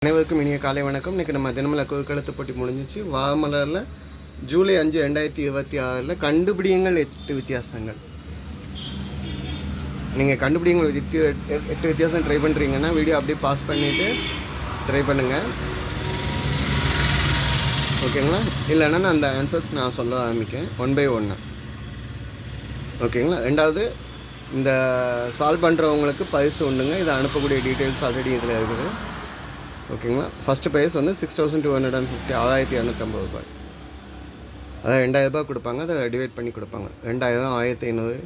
அனைவருக்கும் இனிய காலை வணக்கம். இன்றைக்கி நம்ம தினமலை குறுக்கெழுத்து போட்டி முடிஞ்சிச்சு. வாமலரில் ஜூலை 5, 2026 கண்டுபிடியுங்கள் 8 வித்தியாசங்கள். நீங்கள் கண்டுபிடியுங்கள் 8 வித்தியாசம் ட்ரை பண்ணுறீங்கன்னா வீடியோ அப்படியே பாஸ் பண்ணிவிட்டு ட்ரை பண்ணுங்கள், ஓகேங்களா? இல்லைன்னா நான் அந்த ஆன்சர்ஸ் நான் சொல்ல ஆரம்பிக்கேன் 1 by 1. ஓகேங்களா? ரெண்டாவது, இந்த சால்வ் பண்ணுறவங்களுக்கு பரிசு உண்டுங்க. இதை அனுப்பக்கூடிய டீட்டெயில்ஸ் ஆல்ரெடி இதில் இருக்குது, ஓகேங்களா? ஃபஸ்ட்டு ப்ரைஸ் வந்து 6250, 6250 ரூபாய். அதாவது 2000 ரூபாய் கொடுப்பாங்க, அதை டிவைட் பண்ணி கொடுப்பாங்க. 2000, 1500,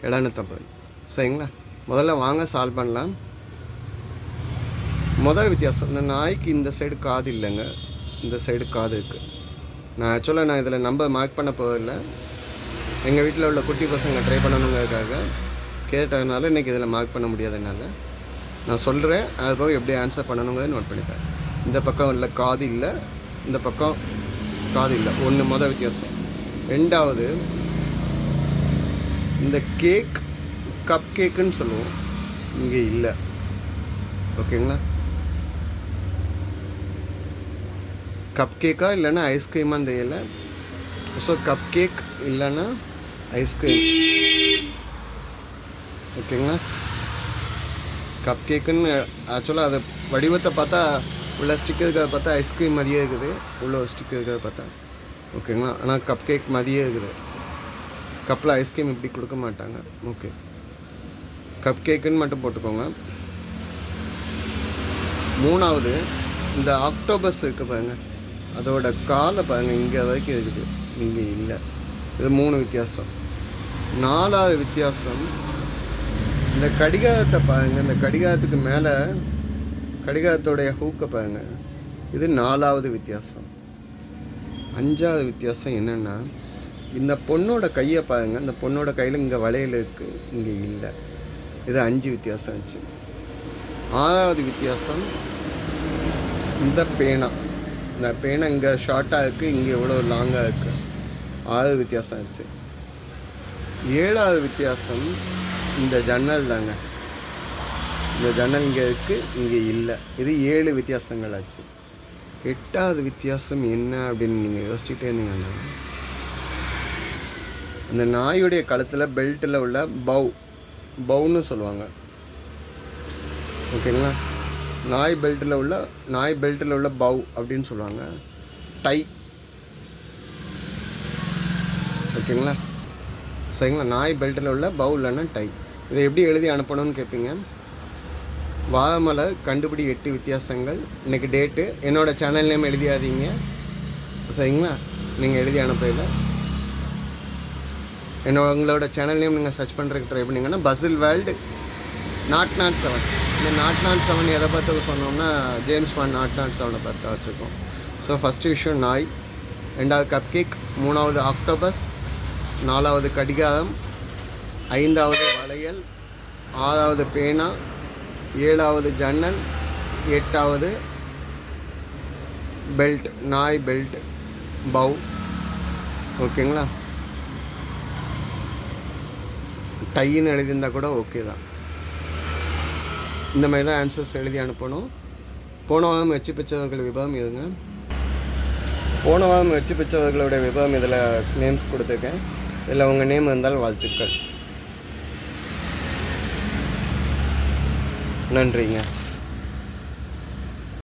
750. சரிங்களா? முதல்ல வாங்க சால்வ் பண்ணலாம். முதல் வித்தியாசம், இந்த நாய்க்கு இந்த சைடு காது இல்லைங்க, இந்த சைடு காது இருக்குது. நான் இதில் நம்பர் மார்க் பண்ண போதில்லை. எங்கள் வீட்டில் உள்ள குட்டி பசங்க ட்ரை பண்ணணுங்கிறதுக்காக கேட்டதுனால இன்றைக்கி இதில் மார்க் பண்ண முடியாததுனால நான் சொல்கிறேன். அதுக்காக எப்படி ஆன்சர் பண்ணணுங்கிறத நோட் பண்ணிட்டேன். இந்த பக்கம் இல்லை காது இல்லை, இந்த பக்கம் காது இல்லை. ஒன்று மொதல் வித்தியாசம். ரெண்டாவது, இந்த கேக் கப் கேக்குன்னு சொல்லுவோம், இங்கே இல்லை, ஓகேங்களா? கப் கேக்கா இல்லைன்னா ஐஸ்கிரீமாக தெரியல. ஸோ கப் கேக் இல்லைன்னா ஐஸ்கிரீம், ஓகேங்களா? கப் கேக்குன்னு ஆக்சுவலாக அது வடிவத்தை பார்த்தா உள்ள ஸ்டிக் இருக்கிறத பார்த்தா ஐஸ்கிரீம் மாதிரியே இருக்குது, உள்ள ஒரு ஸ்டிக் இருக்கிறத பார்த்தா, ஓகேங்களா? ஆனால் கப் கேக் மாதிரியே இருக்குது. கப்பில் ஐஸ்கிரீம் இப்படி கொடுக்க மாட்டாங்க. ஓகே, கப் கேக்குன்னு மட்டும் போட்டுக்கோங்க. மூணாவது, இந்த ஆக்டோபஸ் இருக்குது பாருங்க, அதோட காலை பாருங்கள், இங்கே வரைக்கும் இருக்குது, இங்கே இல்லை. இது 3 வித்தியாசம். 4வது வித்தியாசம், இந்த கடிகாரத்தை பாருங்கள், இந்த கடிகாரத்துக்கு மேலே கடிகாரத்தோடைய ஹூக்கை பாருங்கள், இது 4வது வித்தியாசம். 5வது வித்தியாசம் என்னென்னா, இந்த பொண்ணோட கையை பாருங்கள், இந்த பொண்ணோட கையில் இங்கே வளையல் இருக்குது, இங்கே இல்லை. இது 5 வித்தியாசம் ஆச்சு. 6வது வித்தியாசம், இந்த பேனா, இந்த பேனா இங்கே ஷார்ட்டாக இருக்குது, இங்கே எவ்வளோ லாங்காக இருக்குது. 6 வித்தியாசம் ஆச்சு. 7வது வித்தியாசம், இந்த ஜன்னல் தாங்க, இந்த ஜன்னல் இங்கே இருக்குது, இங்கே இல்லை. இது 7 வித்தியாசங்கள் ஆச்சு. 8வது வித்தியாசம் என்ன அப்படின்னு நீங்கள் யோசிச்சுட்டே இருந்தீங்கன்னா, இந்த நாயுடைய கழுத்தில் பெல்ட்டில் உள்ள பவுன்னு சொல்லுவாங்க, ஓகேங்களா? நாய் பெல்ட்டில் உள்ள பவ் அப்படின்னு சொல்லுவாங்க. டை, ஓகேங்களா? சரிங்களா? நாய் பெல்ட்டில் உள்ள பவு இல்லைன்னா டை. இதை எப்படி எழுதி அனுப்பணும்னு கேட்பீங்க. வாமலர் கண்டுபிடி 8 வித்தியாசங்கள். இன்றைக்கி டேட்டு. என்னோடய சேனல் நேம் எழுதியாதீங்க, சரிங்களா? நீங்கள் எழுதி அனுப்பல. உங்களோட சேனல் நேம் நீங்கள் சர்ச் பண்ணுறதுக்கு ட்ரை பண்ணிங்கன்னா பசில் வேர்ல்டு 007. இந்த 007 எதை பார்த்து சொன்னோம்னா ஜேம்ஸ் பாண்ட் 007 பார்த்து வச்சுருக்கோம். ஸோ ஃபஸ்ட்டு விஷயம் நாய், 2வது கப் கேக், 3வது ஆக்டோபஸ், 4வது கடிகாரம், 5வது வளையல், 6வது பேனா, 7வது ஜன்னல், 8வது பெல்ட், நாய் பெல்ட் பவ், ஓகேங்களா? டைன்னு எழுதியிருந்தால் கூட ஓகே தான். இந்த மாதிரி தான் ஆன்சர்ஸ் எழுதி அனுப்பணும். போன வாரம் வெற்றி பெற்றவர்கள் விபரம் இதுங்க. போன வாரம் வெற்றி பெற்றவர்களுடைய விபரம் இதில் நேம்ஸ் கொடுத்துருக்கேன். இதில் உங்கள் நேம் இருந்தால் வாழ்த்துக்கள். நன்றிங்க.